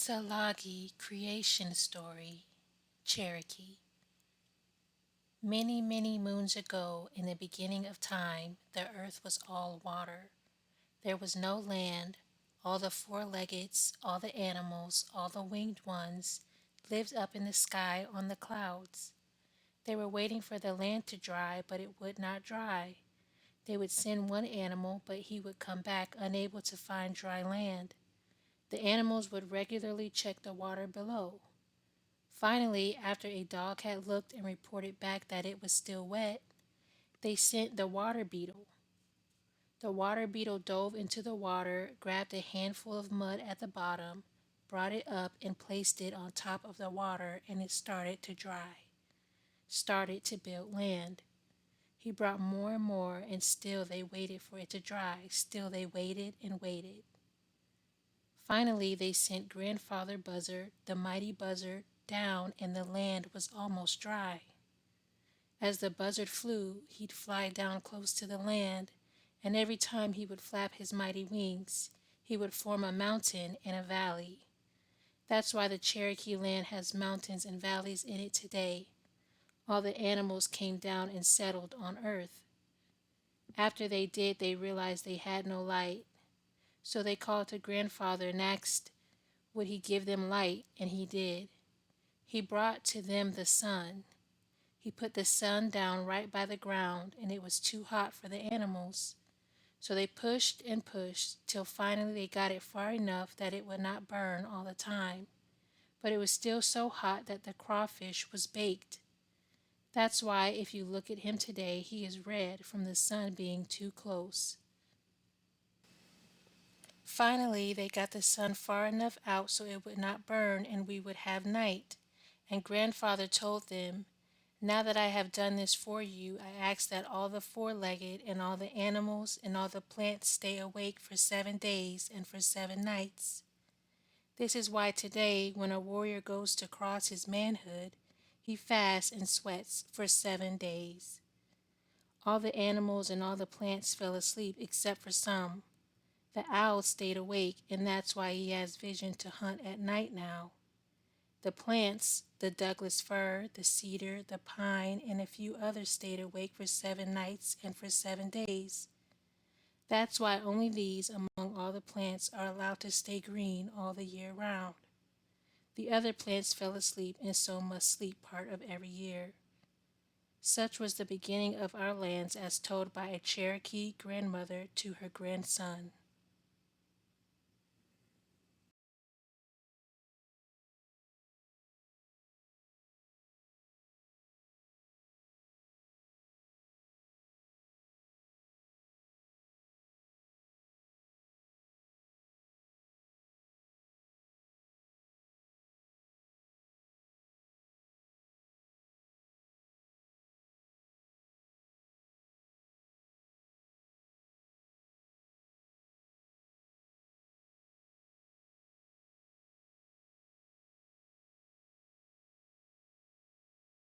Tsalagi Creation Story, Cherokee. Many, many moons ago, in the beginning of time, the earth was all water. There was no land. All the four-leggeds, all the animals, all the winged ones lived up in the sky on the clouds. They were waiting for the land to dry, but it would not dry. They would send one animal, but he would come back unable to find dry land. The animals would regularly check the water below. Finally, after a dog had looked and reported back that it was still wet, they sent the water beetle. The water beetle dove into the water, grabbed a handful of mud at the bottom, brought it up and placed it on top of the water, and it started to dry, started to build land. He brought more and more, and still they waited for it to dry. Still they waited and waited. Finally, they sent Grandfather Buzzard, the mighty buzzard, down, and the land was almost dry. As the buzzard flew, he'd fly down close to the land, and every time he would flap his mighty wings, he would form a mountain and a valley. That's why the Cherokee land has mountains and valleys in it today. All the animals came down and settled on earth. After they did, they realized they had no light. So they called to Grandfather and asked would he give them light, and he did. He brought to them the sun. He put the sun down right by the ground, and it was too hot for the animals. So they pushed and pushed till finally they got it far enough that it would not burn all the time. But it was still so hot that the crawfish was baked. That's why if you look at him today, he is red from the sun being too close. Finally, they got the sun far enough out so it would not burn and we would have night. And Grandfather told them, now that I have done this for you, I ask that all the four-legged and all the animals and all the plants stay awake for 7 days and for 7 nights. This is why today, when a warrior goes to cross his manhood, he fasts and sweats for 7 days. All the animals and all the plants fell asleep except for some. The owl stayed awake, and that's why he has vision to hunt at night now. The plants, the Douglas fir, the cedar, the pine, and a few others stayed awake for 7 nights and for 7 days. That's why only these among all the plants are allowed to stay green all the year round. The other plants fell asleep and so must sleep part of every year. Such was the beginning of our lands as told by a Cherokee grandmother to her grandson.